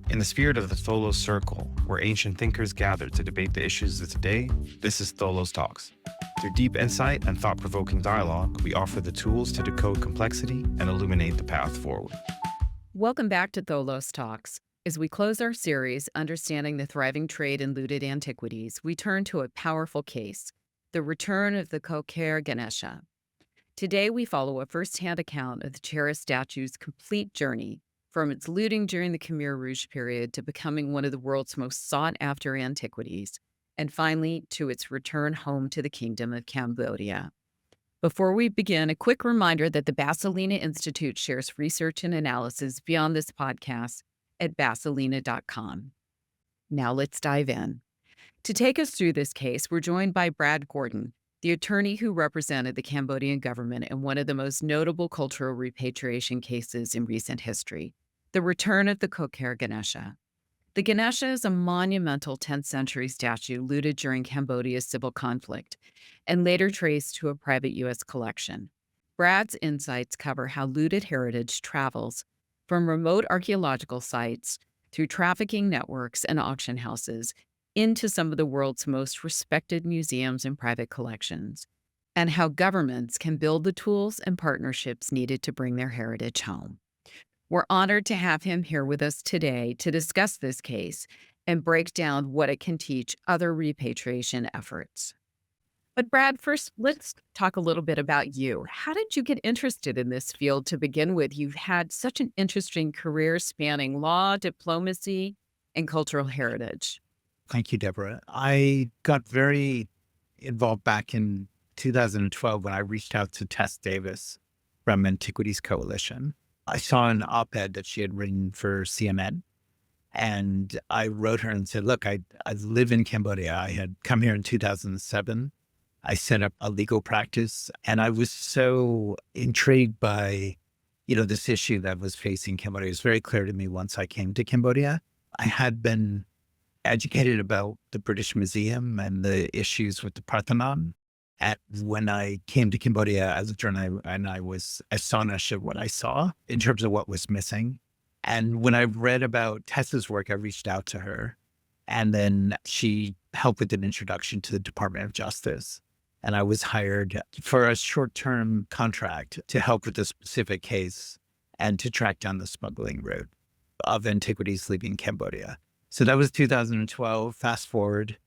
In the spirit of the Tholos Circle, where ancient thinkers gather to debate the issues of today, this is Tholos Talks. Through deep insight and thought-provoking dialogue, we offer the tools to decode complexity and illuminate the path forward. Welcome back to Tholos Talks. As we close our series, Understanding the Thriving Trade in Looted Antiquities, we turn to a powerful case, the return of the Koh Ker Ganesha. Today, we follow a first-hand account of the cherished statue's complete journey, from its looting during the Khmer Rouge period to becoming one of the world's most sought-after antiquities, and finally, to its return home to the Kingdom of Cambodia. Before we begin, a quick reminder that the Basilina Institute shares research and analysis beyond this podcast at basilina.com. Now let's dive in. To take us through this case, we're joined by Brad Gordon, the attorney who represented the Cambodian government in one of the most notable cultural repatriation cases in recent history, the return of the Koh Ker Ganesha. The Ganesha is a monumental 10th century statue looted during Cambodia's civil conflict and later traced to a private U.S. collection. Brad's insights cover how looted heritage travels from remote archaeological sites through trafficking networks and auction houses into some of the world's most respected museums and private collections, and how governments can build the tools and partnerships needed to bring their heritage home. We're honored to have him here with us today to discuss this case and break down what it can teach other repatriation efforts. But Brad, first, let's talk a little bit about you. How did you get interested in this field to begin with? You've had such an interesting career spanning law, diplomacy, and cultural heritage. Thank you, Deborah. I got very involved back in 2012 when I reached out to Tess Davis from Antiquities Coalition. I saw an op-ed that she had written for CNN, and I wrote her and said, look, I live in Cambodia. I had come here in 2007. I set up a legal practice, and I was so intrigued by, this issue that was facing Cambodia. It was very clear to me once I came to Cambodia. I had been educated about the British Museum and the issues with the Parthenon. And when I came to Cambodia as a journalist, and I was astonished at what I saw in terms of what was missing. And when I read about Tessa's work, I reached out to her, and then she helped with an introduction to the Department of Justice. And I was hired for a short-term contract to help with a specific case and to track down the smuggling route of antiquities leaving Cambodia. So that was 2012. Fast forward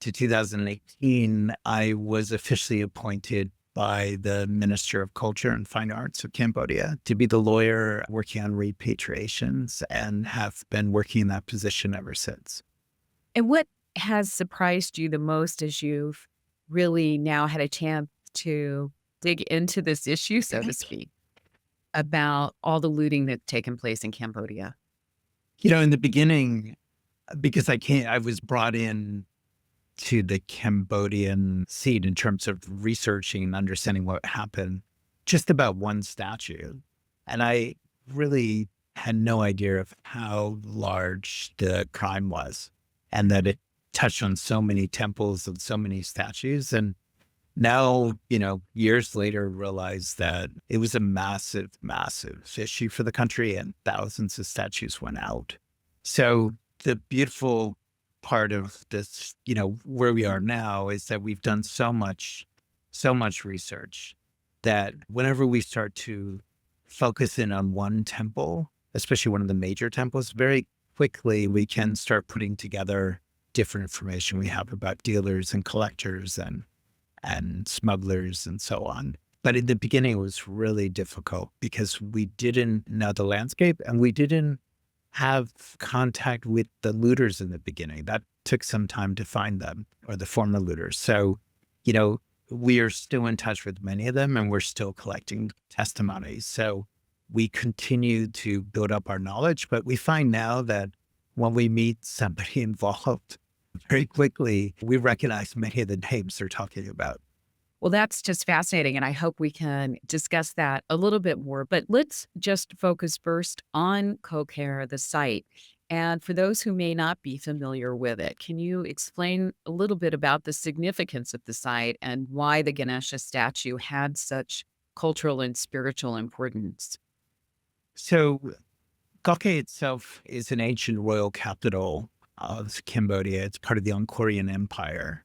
to 2018, I was officially appointed by the Minister of Culture and Fine Arts of Cambodia to be the lawyer working on repatriations, and have been working in that position ever since. And what has surprised you the most as you've really now had a chance to dig into this issue, so to speak, about all the looting that's taken place in Cambodia? In the beginning, because I was brought in to the Cambodian seat in terms of researching and understanding what happened just about one statue. And I really had no idea of how large the crime was, and that it touched on so many temples and so many statues. And now, years later, realized that it was a massive, massive issue for the country, and thousands of statues went out. So the beautiful part of this, where we are now, is that we've done so much research that whenever we start to focus in on one temple, especially one of the major temples, very quickly we can start putting together different information we have about dealers and collectors and smugglers and so on. But in the beginning, it was really difficult because we didn't know the landscape, and we didn't have contact with the looters in the beginning. That took some time to find them, or the former looters. So, we are still in touch with many of them, and we're still collecting testimonies. So we continue to build up our knowledge, but we find now that when we meet somebody involved, very quickly, we recognize many of the names they're talking about. Well, that's just fascinating, and I hope we can discuss that a little bit more. But let's just focus first on Koh Ker, the site. And for those who may not be familiar with it, can you explain a little bit about the significance of the site and why the Ganesha statue had such cultural and spiritual importance? So Koh Ker itself is an ancient royal capital of Cambodia. It's part of the Angkorian Empire.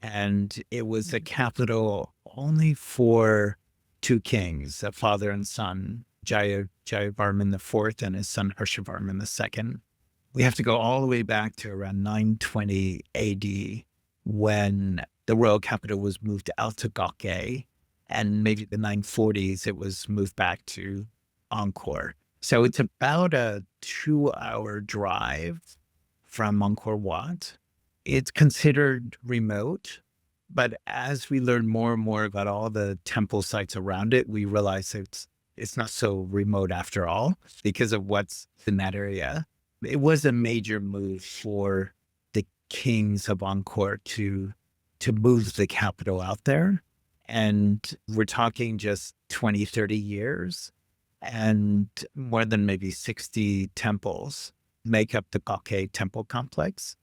And it was a capital only for two kings, a father and son, Jayavarman IV and his son Harshavarman II. We have to go all the way back to around 920 AD when the royal capital was moved out to Koh Ker, and maybe the 940s it was moved back to Angkor. So it's about a 2-hour drive from Angkor Wat. It's considered remote, but as we learn more and more about all the temple sites around it, we realize it's not so remote after all because of what's in that area. It was a major move for the kings of Angkor to move the capital out there. And we're talking just 20, 30 years, and more than maybe 60 temples make up the Koh Ker temple complex.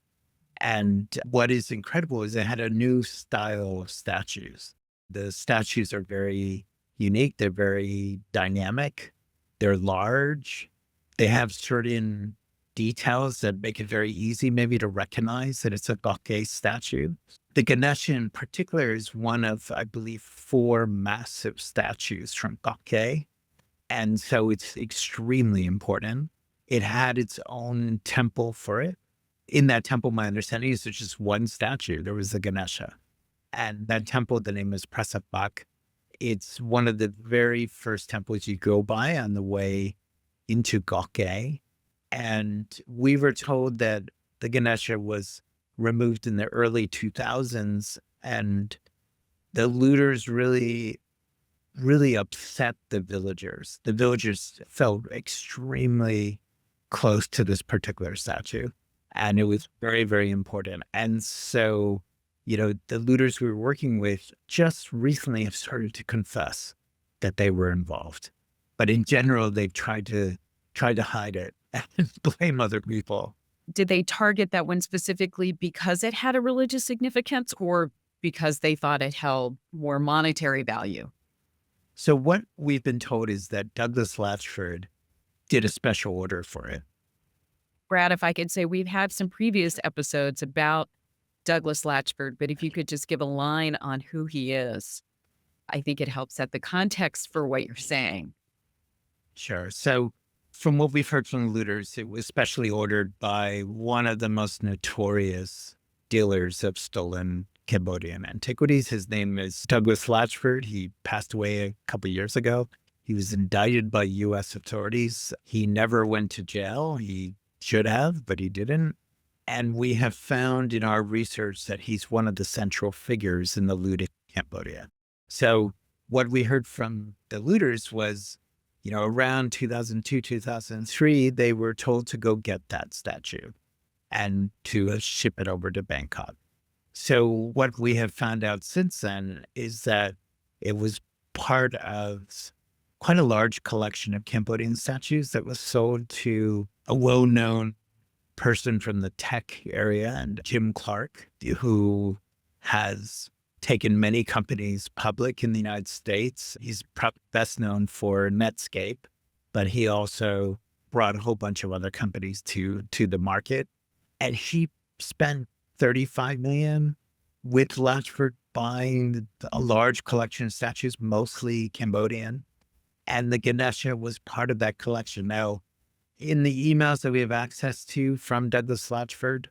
And what is incredible is it had a new style of statues. The statues are very unique. They're very dynamic. They're large. They have certain details that make it very easy maybe to recognize that it's a Koh Ker statue. The Ganesha in particular is one of, I believe, 4 massive statues from Koh Ker. And so it's extremely important. It had its own temple for it. In that temple, my understanding is there's just one statue. There was the Ganesha. And that temple, the name is Prasapak. It's one of the very first temples you go by on the way into Koh Ker. And we were told that the Ganesha was removed in the early 2000s, and the looters really upset the villagers. The villagers felt extremely close to this particular statue, and it was very, very important. And so, the looters we were working with just recently have started to confess that they were involved. But in general, they've tried to hide it and blame other people. Did they target that one specifically because it had a religious significance or because they thought it held more monetary value? So what we've been told is that Douglas Latchford did a special order for it. Brad, if I could say, we've had some previous episodes about Douglas Latchford, but if you could just give a line on who he is, I think it helps set the context for what you're saying. Sure. So from what we've heard from the looters, it was specially ordered by one of the most notorious dealers of stolen Cambodian antiquities. His name is Douglas Latchford. He passed away a couple of years ago. He was indicted by U.S. authorities. He never went to jail. He should have, but he didn't. And we have found in our research that he's one of the central figures in the looted Cambodia. So what we heard from the looters was, around 2002, 2003, they were told to go get that statue and to ship it over to Bangkok. So what we have found out since then is that it was part of quite a large collection of Cambodian statues that was sold to a well-known person from the tech area, and Jim Clark, who has taken many companies public in the United States. He's best known for Netscape, but he also brought a whole bunch of other companies to the market. And he spent $35 million with Latchford buying a large collection of statues, mostly Cambodian. And the Ganesha was part of that collection. Now, in the emails that we have access to from Douglas Latchford,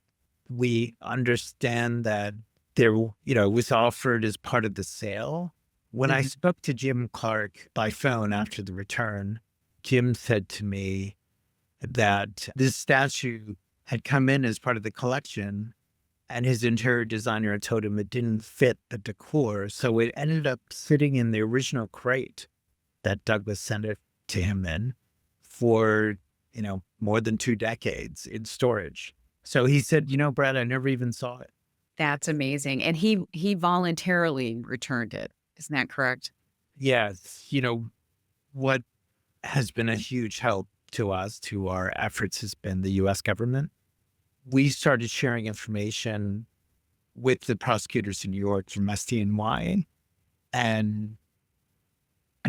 we understand that there, was offered as part of the sale. When I spoke to Jim Clark by phone after the return, Jim said to me that this statue had come in as part of the collection, and his interior designer had told him it didn't fit the decor. So it ended up sitting in the original crate that Douglas sent it to him in for, more than 2 decades in storage. So he said, Brad, I never even saw it. That's amazing. And he voluntarily returned it. Isn't that correct? Yes. What has been a huge help to us, to our efforts, has been the U.S. government. We started sharing information with the prosecutors in New York from SDNY. And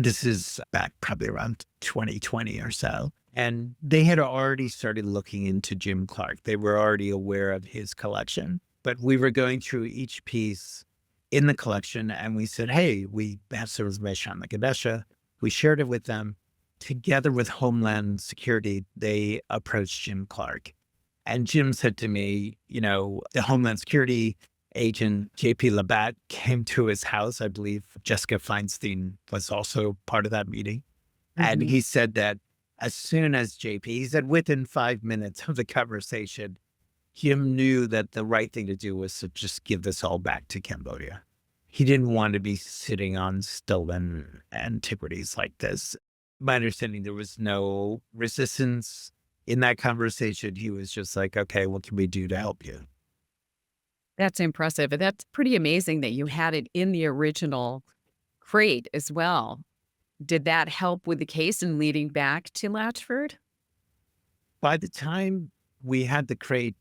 this is back probably around 2020 or so. And they had already started looking into Jim Clark. They were already aware of his collection. But we were going through each piece in the collection and we said, hey, we have some information on the Ganesha. We shared it with them. Together with Homeland Security, they approached Jim Clark. And Jim said to me, the Homeland Security agent, JP Labatt, came to his house. I believe Jessica Feinstein was also part of that meeting. And Mhm. he said that as soon as he said within 5 minutes of the conversation, Jim knew that the right thing to do was to just give this all back to Cambodia. He didn't want to be sitting on stolen antiquities like this. My understanding, there was no resistance in that conversation. He was just like, okay, what can we do to help you? That's impressive. And that's pretty amazing that you had it in the original crate as well. Did that help with the case and leading back to Latchford? By the time we had the crate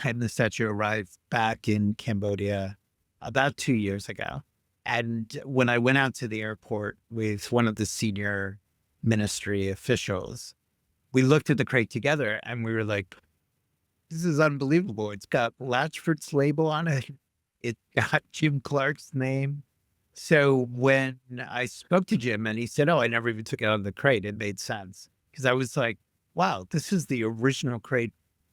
and the statue arrived back in Cambodia about 2 years ago, and when I went out to the airport with one of the senior ministry officials, we looked at the crate together and we were like, this is unbelievable. It's got Latchford's label on it. It's got Jim Clark's name. So when I spoke to Jim and he said, oh, I never even took it out of the crate, it made sense. Because I was like, wow, this is the original crate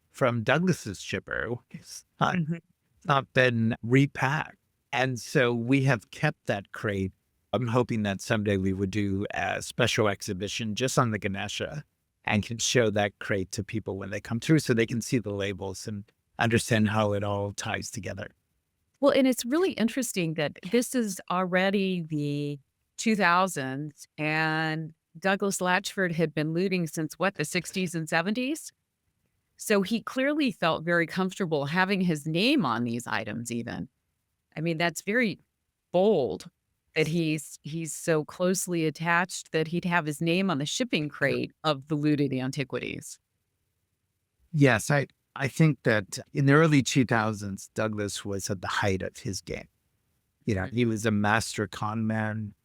from Douglas's shipper. It's not been repacked. And so we have kept that crate. I'm hoping that someday we would do a special exhibition just on the Ganesha and can show that crate to people when they come through so they can see the labels and understand how it all ties together. Well, and it's really interesting that this is already the 2000s and Douglas Latchford had been looting since what, the 60s and 70s? So he clearly felt very comfortable having his name on these items even. I mean, that's very bold that he's so closely attached that he'd have his name on the shipping crate of the looted antiquities. Yes, I think that in the early 2000s, Douglas was at the height of his game. He was a master con man.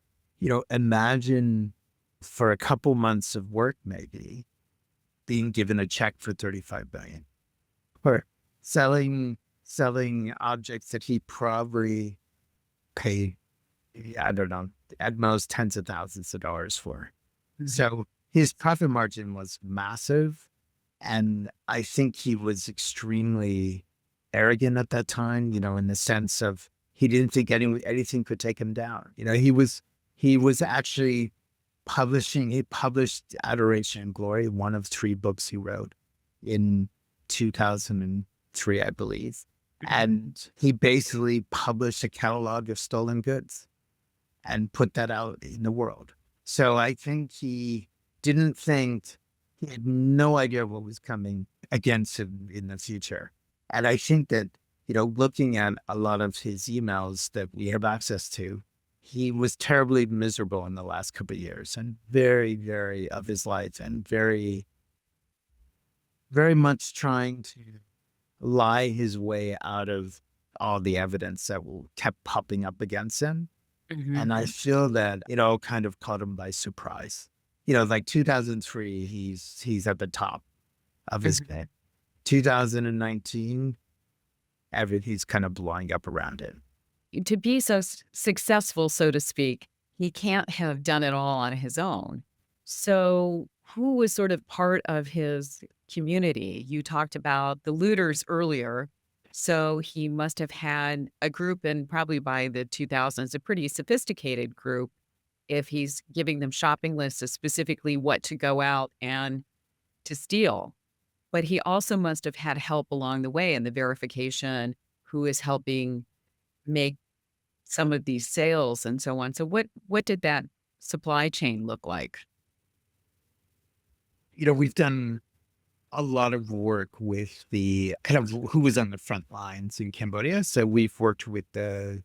Imagine for a couple months of work, maybe being given a check for 35 billion or selling objects that he probably paid, I don't know, at most tens of thousands of dollars for. So his profit margin was massive. And I think he was extremely arrogant at that time, in the sense of he didn't think anything could take him down. He was actually he published Adoration and Glory, one of 3 books he wrote in 2003, I believe. And he basically published a catalog of stolen goods and put that out in the world. So I think he had no idea what was coming against him in the future. And I think that, looking at a lot of his emails that we have access to, he was terribly miserable in the last couple of years and very, very of his life and very, very much trying to lie his way out of all the evidence that kept popping up against him. And I feel that it all kind of caught him by surprise. Like 2003, he's at the top of his game. 2019, everything's kind of blowing up around it. To be so successful, so to speak, he can't have done it all on his own. So who was sort of part of his community? You talked about the looters earlier. So he must have had a group, and probably by the 2000s, a pretty sophisticated group, if he's giving them shopping lists of specifically what to go out and to steal. But he also must have had help along the way in the verification, who is helping make some of these sales and so on. So what did that supply chain look like? We've done a lot of work with the kind of who was on the front lines in Cambodia. So we've worked with the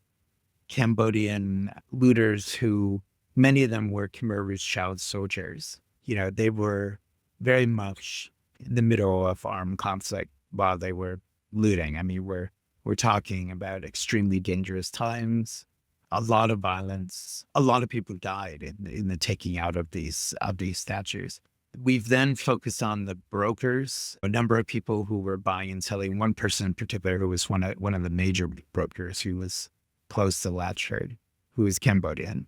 Cambodian looters who many of them were Khmer Rouge child soldiers. They were very much in the middle of armed conflict while they were looting. I mean, we're talking about extremely dangerous times, a lot of violence. A lot of people died in the taking out of these statues. We've then focused on the brokers, a number of people who were buying and selling. One person in particular who was one of the major brokers who was close to Latchford, who is Cambodian.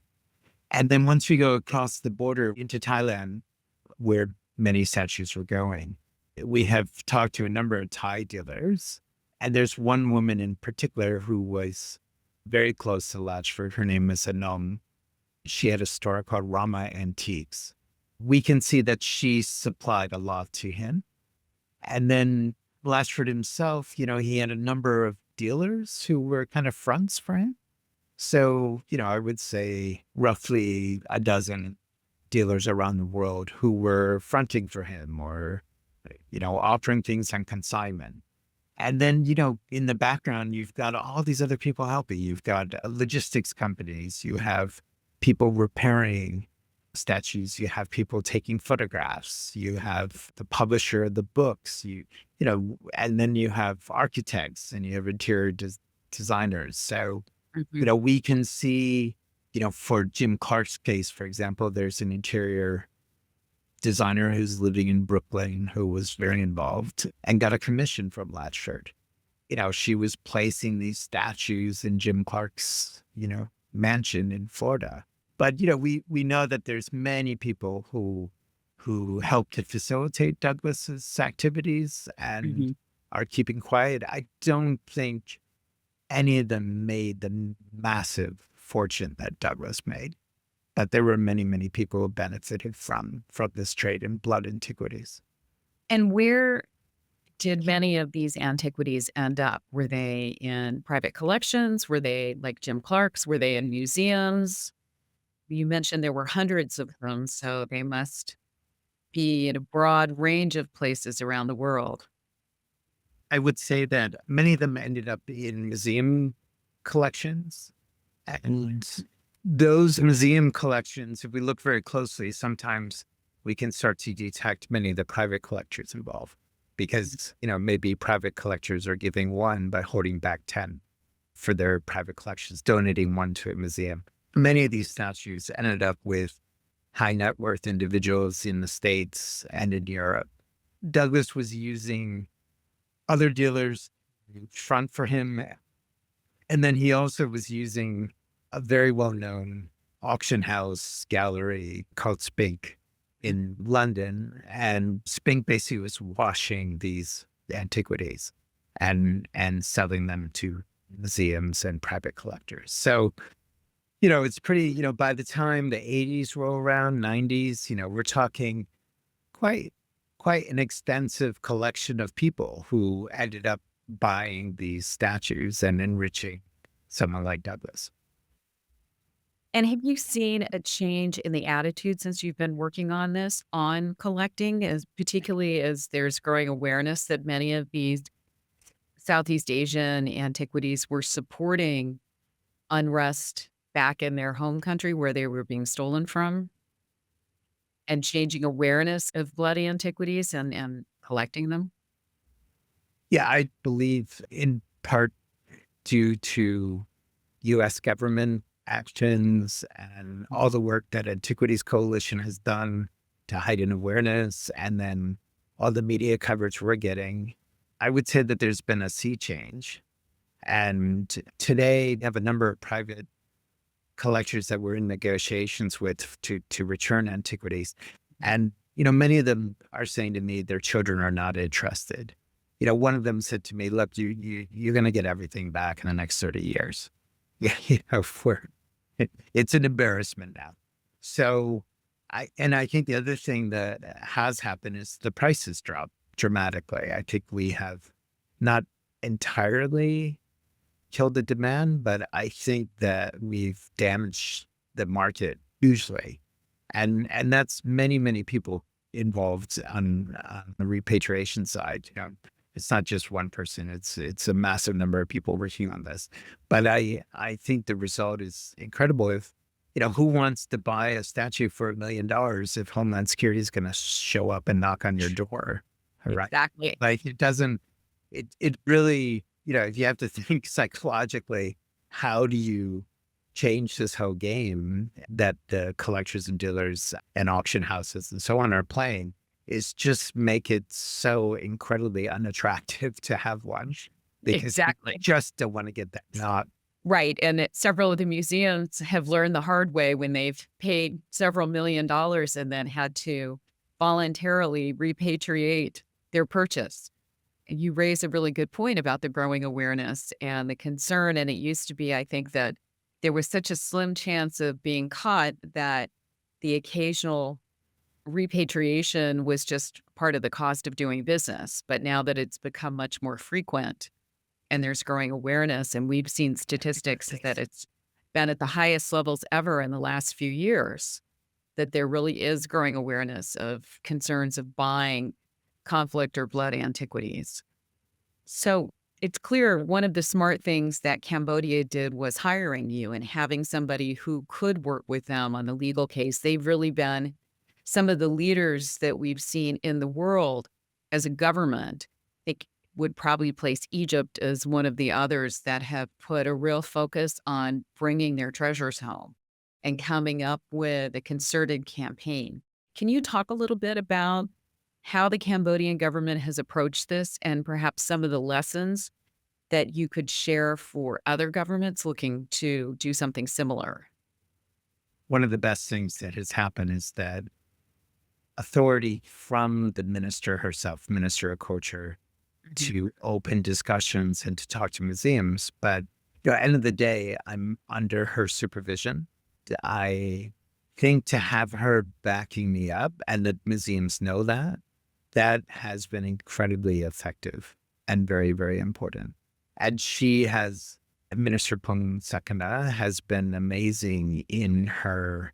And then once we go across the border into Thailand, where many statues were going, we have talked to a number of Thai dealers. And there's one woman in particular who was very close to Latchford. Her name is Anom. She had a store called Rama Antiques. We can see that she supplied a lot to him. And then Latchford himself, he had a number of dealers who were kind of fronts for him. So, I would say roughly a dozen dealers around the world who were fronting for him or, offering things on consignment. And then, in the background, you've got all these other people helping. You've got logistics companies. You have people repairing statues. You have people taking photographs. You have the publisher of the books. And then you have architects and you have interior designers. So, we can see, for Jim Clark's case, for example, there's an interior designer who's living in Brooklyn who was very involved and got a commission from Latchford. She was placing these statues in Jim Clark's, mansion in Florida. But, we know that there's many people who help to facilitate Douglas's activities and are keeping quiet. I don't think any of them made the massive fortune that Douglas made. But there were many, many people who benefited from this trade in blood antiquities. And where did many of these antiquities end up? Were they in private collections? Were they like Jim Clark's? Were they in museums? You mentioned there were hundreds of them, so they must be in a broad range of places around the world. I would say that many of them ended up in museum collections. And those museum collections, if we look very closely, sometimes we can start to detect many of the private collectors involved because, maybe private collectors are giving one by holding back 10 for their private collections, donating one to a museum. Many of these statues ended up with high net worth individuals in the States and in Europe. Douglas was using other dealers front for him. And then he also was using a very well-known auction house gallery called Spink in London. And Spink basically was washing these antiquities and selling them to museums and private collectors. So, it's pretty, by the time the 80s roll around, 90s, we're talking quite an extensive collection of people who ended up buying these statues and enriching someone like Douglas. And have you seen a change in the attitude since you've been working on this, on collecting, particularly as there's growing awareness that many of these Southeast Asian antiquities were supporting unrest back in their home country where they were being stolen from, and changing awareness of bloody antiquities and collecting them? Yeah, I believe in part due to U.S. government actions and all the work that Antiquities Coalition has done to heighten awareness, and then all the media coverage we're getting. I would say that there's been a sea change. And today, we have a number of private collectors that we're in negotiations with to return antiquities. And, many of them are saying to me their children are not interested. One of them said to me, look, you're going to get everything back in the next 30 years. Yeah, it's an embarrassment now. So I think the other thing that has happened is the prices dropped dramatically. I think we have not entirely killed the demand, but I think that we've damaged the market hugely. And that's many, many people involved on the repatriation side. It's not just one person. It's a massive number of people working on this. But I think the result is incredible. If, who wants to buy a statue for $1 million if Homeland Security is going to show up and knock on your door? Right? Exactly. Like it really, if you have to think psychologically, how do you change this whole game that the collectors and dealers and auction houses and so on are playing is just make it so incredibly unattractive to have one because you Exactly. just don't want to get that knot. Right. And several of the museums have learned the hard way when they've paid several $1,000,000 and then had to voluntarily repatriate their purchase. You raise a really good point about the growing awareness and the concern. And it used to be, I think, that there was such a slim chance of being caught that the occasional repatriation was just part of the cost of doing business. But now that it's become much more frequent and there's growing awareness, and we've seen statistics that it's been at the highest levels ever in the last few years, that there really is growing awareness of concerns of buying conflict or blood antiquities. So it's clear one of the smart things that Cambodia did was hiring you and having somebody who could work with them on the legal case. They've really been some of the leaders that we've seen in the world as a government. I think would probably place Egypt as one of the others that have put a real focus on bringing their treasures home and coming up with a concerted campaign. Can you talk a little bit about how the Cambodian government has approached this and perhaps some of the lessons that you could share for other governments looking to do something similar? One of the best things that has happened is that authority from the minister herself, Minister of Culture, to open discussions and to talk to museums. But at the end of the day, I'm under her supervision. I think to have her backing me up and that museums know that, that has been incredibly effective and very, very important. And she has, Minister Pung Sakana has been amazing in her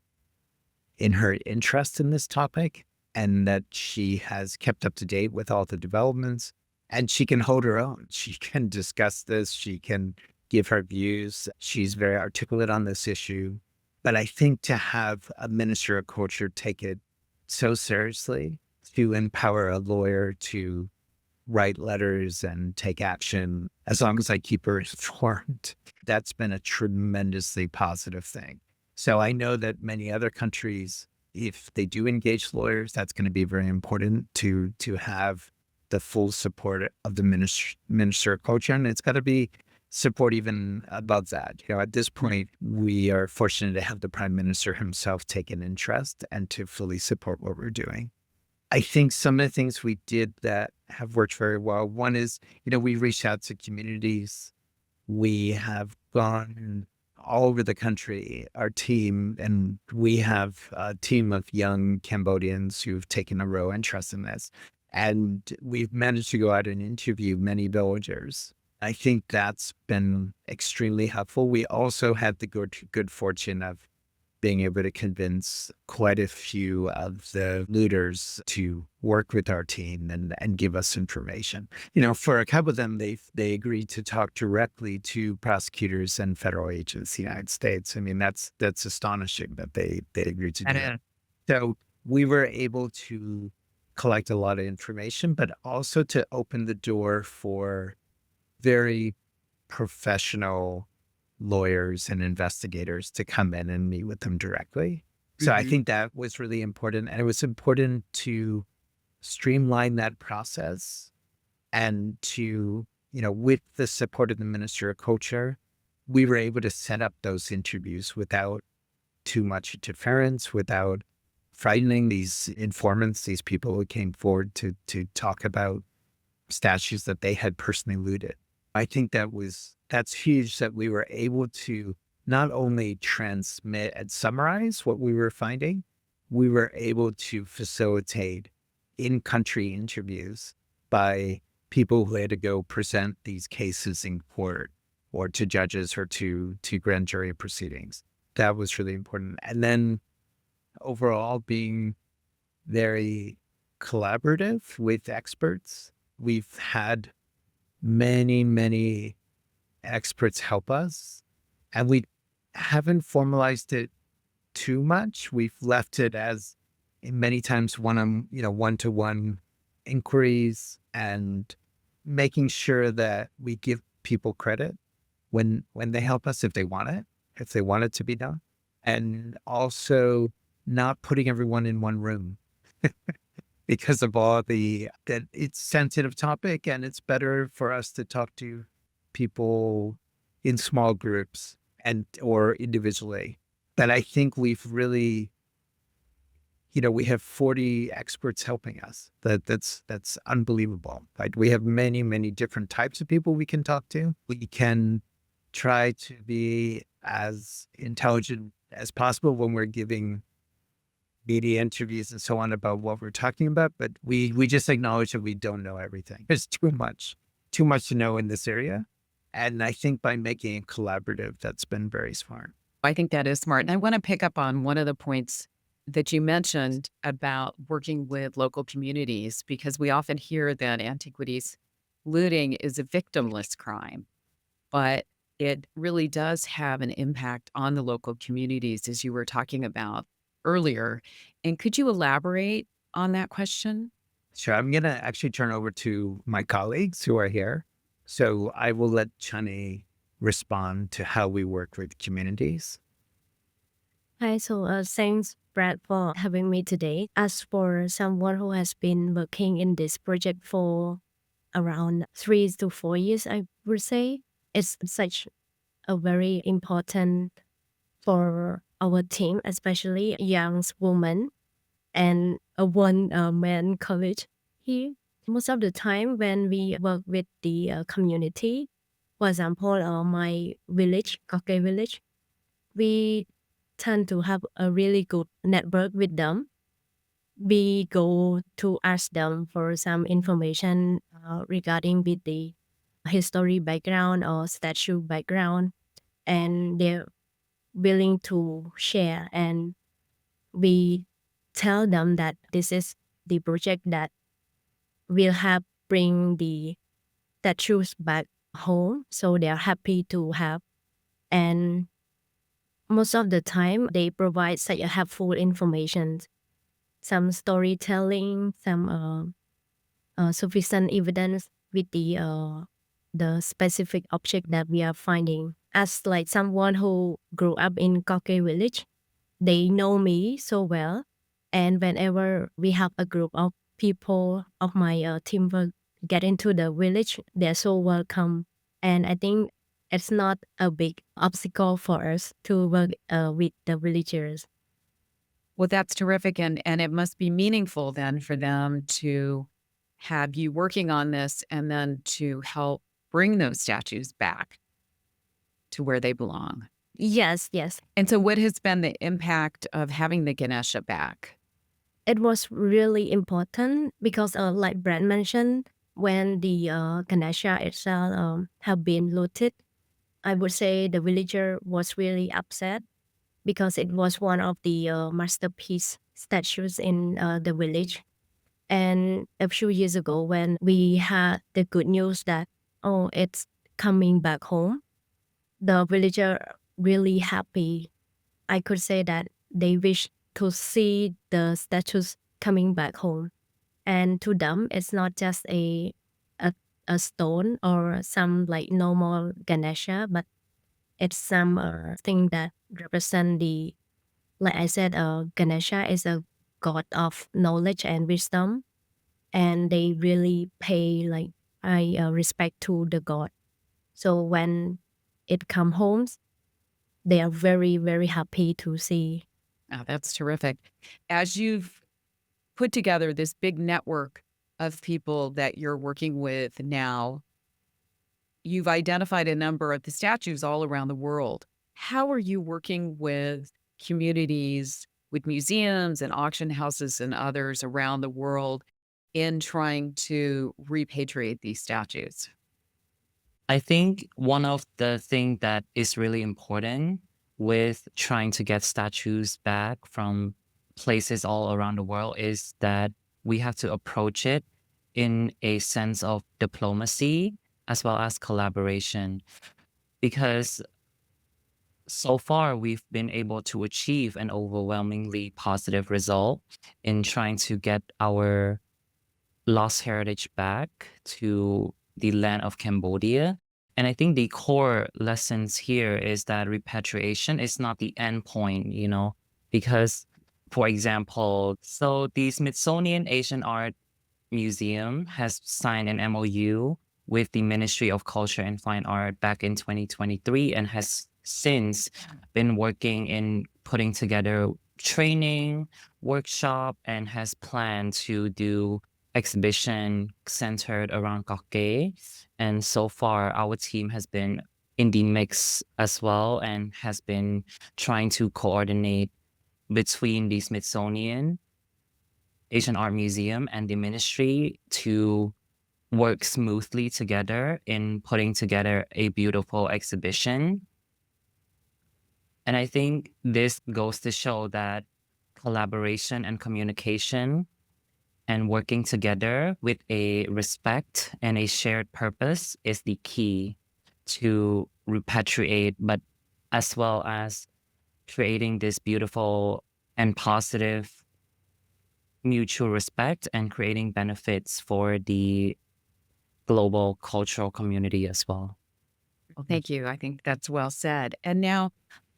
interest in this topic, and that she has kept up to date with all the developments. And she can hold her own. She can discuss this. She can give her views. She's very articulate on this issue. But I think to have a minister of culture take it so seriously, to empower a lawyer to write letters and take action, as long as I keep her informed, that's been a tremendously positive thing. So I know that many other countries, if they do engage lawyers, that's going to be very important to have the full support of the minister of culture. And it's got to be support even above that. At this point, we are fortunate to have the prime minister himself take an interest and to fully support what we're doing. I think some of the things we did that have worked very well. One is, we reached out to communities. We have gone all over the country, our team, and we have a team of young Cambodians who've taken a real interest in this. And we've managed to go out and interview many villagers. I think that's been extremely helpful. We also had the good fortune of being able to convince quite a few of the looters to work with our team and give us information. For a couple of them, they agreed to talk directly to prosecutors and federal agents in the United States. I mean, that's astonishing that they agreed to do that. So we were able to collect a lot of information, but also to open the door for very professional lawyers and investigators to come in and meet with them directly. So I think that was really important. And it was important to streamline that process and to, with the support of the Minister of Culture, we were able to set up those interviews without too much interference, without frightening these informants, these people who came forward to talk about statues that they had personally looted. I think that's huge that we were able to not only transmit and summarize what we were finding, we were able to facilitate in-country interviews by people who had to go present these cases in court or to judges or to grand jury proceedings. That was really important. And then overall being very collaborative with experts. We've had many, many experts help us, and we haven't formalized it too much. We've left it as many times one-to-one inquiries and making sure that we give people credit when they help us if they want it. if they want it to be done. And also not putting everyone in one room because of that it's sensitive topic, and it's better for us to talk to people in small groups or individually. But I think we've really, we have 40 experts helping us. That's unbelievable. Right? We have many, many different types of people we can talk to. We can try to be as intelligent as possible when we're giving media interviews and so on about what we're talking about, but we just acknowledge that we don't know everything. There's too much to know in this area. And I think by making it collaborative, that's been very smart. I think that is smart. And I want to pick up on one of the points that you mentioned about working with local communities, because we often hear that antiquities looting is a victimless crime, but it really does have an impact on the local communities, as you were talking about earlier. And could you elaborate on that question? Sure. I'm going to actually turn over to my colleagues who are here. So I will let Chani respond to how we work with communities. Hi, so thanks, Brad, for having me today. As for someone who has been working in this project for around 3 to 4 years, I would say it's such a very important for our team, especially young women and a one man college here. Most of the time when we work with the community, for example, my village, Koh Ker village, we tend to have a really good network with them. We go to ask them for some information regarding with the history background or statue background, and they're willing to share. And we tell them that this is the project that will help bring the statues back home, so they're happy to have. And most of the time, they provide such a helpful information, some storytelling, some sufficient evidence with the specific object that we are finding. As like someone who grew up in Koh Ker village, they know me so well, and whenever we have a group of people of my teamwork get into the village, they're so welcome. And I think it's not a big obstacle for us to work with the villagers. Well, that's terrific. And it must be meaningful then for them to have you working on this and then to help bring those statues back to where they belong. Yes, yes. And so what has been the impact of having the Ganesha back? It was really important because, like Brad mentioned, when the Ganesha itself have been looted, I would say the villager was really upset because it was one of the masterpiece statues in the village. And a few years ago, when we had the good news that, oh, it's coming back home, the villager really happy. I could say that they wish to see the statues coming back home. And to them, it's not just a stone or some like normal Ganesha, but it's some thing that represent the, like I said, Ganesha is a god of knowledge and wisdom, and they really pay like high respect to the god. So when it come home, they are very, very happy to see. Oh, that's terrific. As you've put together this big network of people that you're working with now, you've identified a number of the statues all around the world. How are you working with communities, with museums and auction houses and others around the world in trying to repatriate these statues? I think one of the things that is really important with trying to get statues back from places all around the world is that we have to approach it in a sense of diplomacy as well as collaboration. Because so far, we've been able to achieve an overwhelmingly positive result in trying to get our lost heritage back to the land of Cambodia. And I think the core lessons here is that repatriation is not the end point, because, for example, so the Smithsonian Asian Art Museum has signed an MOU with the Ministry of Culture and Fine Art back in 2023 and has since been working in putting together training, workshop, and has planned to do exhibition centered around Koh Ker. And so far, our team has been in the mix as well and has been trying to coordinate between the Smithsonian Asian Art Museum and the ministry to work smoothly together in putting together a beautiful exhibition. And I think this goes to show that collaboration and communication and working together with a respect and a shared purpose is the key to repatriate, but as well as creating this beautiful and positive mutual respect and creating benefits for the global cultural community as well. Well, thank you. I think that's well said. And now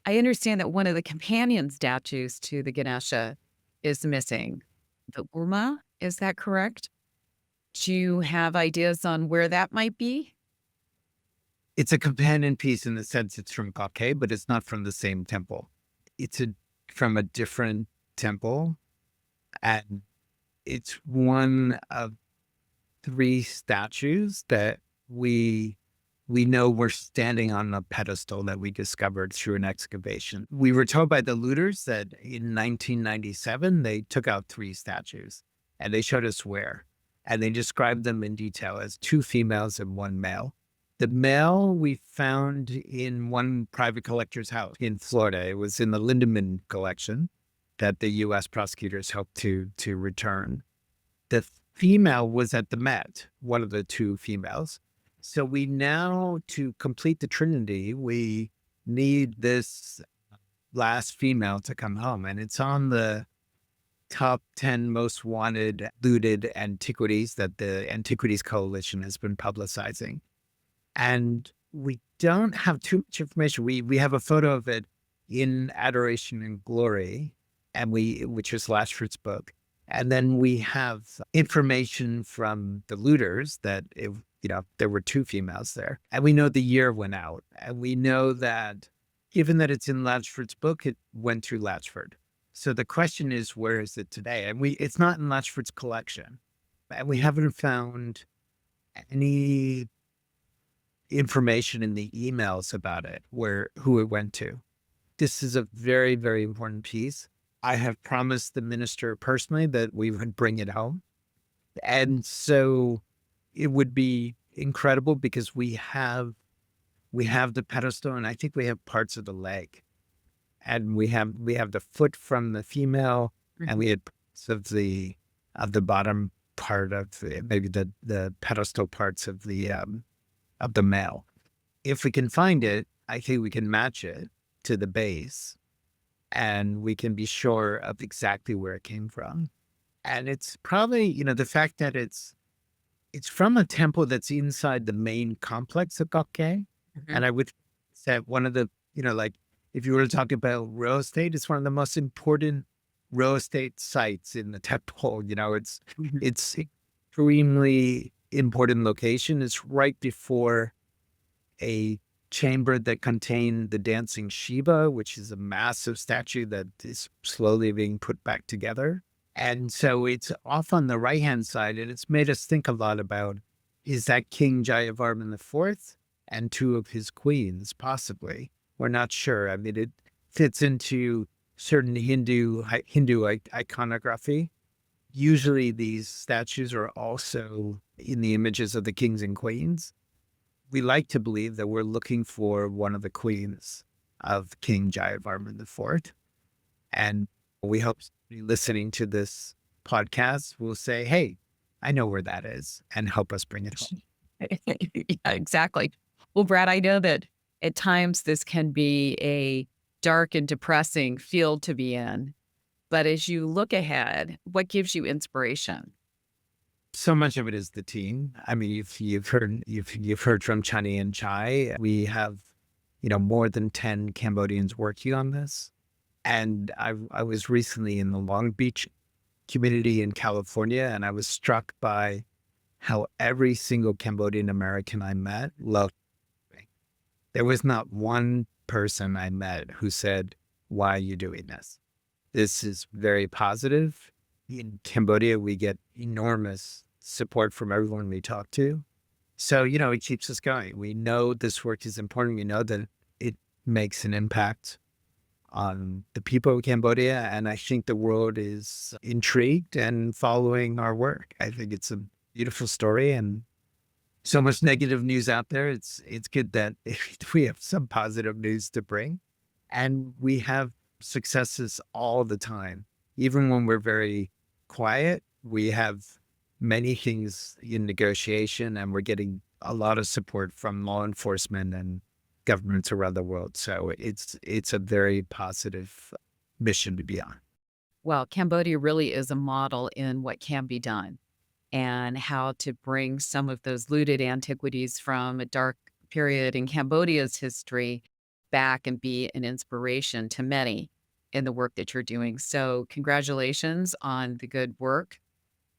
I understand that one of the companion statues to the Ganesha is missing. The Urma, is that correct? Do you have ideas on where that might be? It's a companion piece in the sense it's from Koh Ker, but it's not from the same temple. It's from a different temple, and it's one of 3 statues that we know were standing on a pedestal that we discovered through an excavation. We were told by the looters that in 1997, they took out 3 statues and they showed us where. And they described them in detail as 2 females and 1 male. The male we found in one private collector's house in Florida. It was in the Lindemann collection that the U.S. prosecutors helped to return. The female was at the Met, one of the 2 females. So we now, to complete the trinity, we need this last female to come home. And it's on the top 10 most wanted looted antiquities that the Antiquities Coalition has been publicizing. And we don't have too much information. We have a photo of it in Adoration and Glory, and which is Latchford's book. And then we have information from the looters that there were 2 females there. And we know the year went out. And we know that given that it's in Latchford's book, it went through Latchford. So the question is, where is it today? And it's not in Latchford's collection. And we haven't found any information in the emails about it, who it went to. This is a very, very important piece. I have promised the minister personally that we would bring it home. And so it would be incredible because we have the pedestal, and I think we have parts of the leg. And we have the foot from the female, and we had parts of the bottom part of maybe the pedestal parts of the male. If we can find it, I think we can match it to the base, and we can be sure of exactly where it came from. And it's probably, the fact that it's from a temple that's inside the main complex of Koh Ker. And I would say one of the, if you were to talk about real estate, it's one of the most important real estate sites in the temple. It's extremely important location. It's right before a chamber that contained the dancing Shiva, which is a massive statue that is slowly being put back together. And so it's off on the right-hand side, and it's made us think a lot about, is that King Jayavarman IV and 2 of his queens, possibly? We're not sure. I mean, it fits into certain Hindu iconography. Usually these statues are also in the images of the kings and queens. We like to believe that we're looking for one of the queens of King Jayavarman IV. And we hope somebody listening to this podcast will say, hey, I know where that is, and help us bring it home. Yeah, exactly. Well, Brad, I know that at times this can be a dark and depressing field to be in. But as you look ahead, what gives you inspiration? So much of it is the team. I mean, if you've heard from Chani and Chai, we have, more than 10 Cambodians working on this. And I was recently in the Long Beach community in California, and I was struck by how every single Cambodian American I met loved me. There was not one person I met who said, "Why are you doing this?" This is very positive. In Cambodia, we get enormous support from everyone we talk to. So, it keeps us going. We know this work is important. We know that it makes an impact on the people of Cambodia. And I think the world is intrigued and following our work. I think it's a beautiful story, and so much negative news out there. It's good that we have some positive news to bring, and we have successes all the time. Even when we're very quiet, we have many things in negotiation, and we're getting a lot of support from law enforcement and governments around the world. So it's a very positive mission to be on. Well, Cambodia really is a model in what can be done and how to bring some of those looted antiquities from a dark period in Cambodia's history back and be an inspiration to many in the work that you're doing. So congratulations on the good work.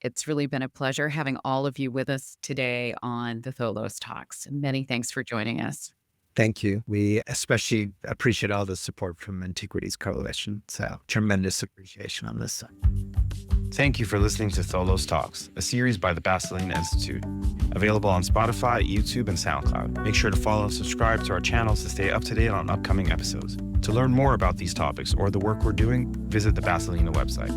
It's really been a pleasure having all of you with us today on the Tholos Talks. Many thanks for joining us. Thank you. We especially appreciate all the support from Antiquities Coalition. So tremendous appreciation on this side. Thank you for listening to Tholos Talks, a series by the Baseline Institute. Available on Spotify, YouTube, and SoundCloud. Make sure to follow and subscribe to our channels to stay up to date on upcoming episodes. To learn more about these topics or the work we're doing, visit the Baselina website.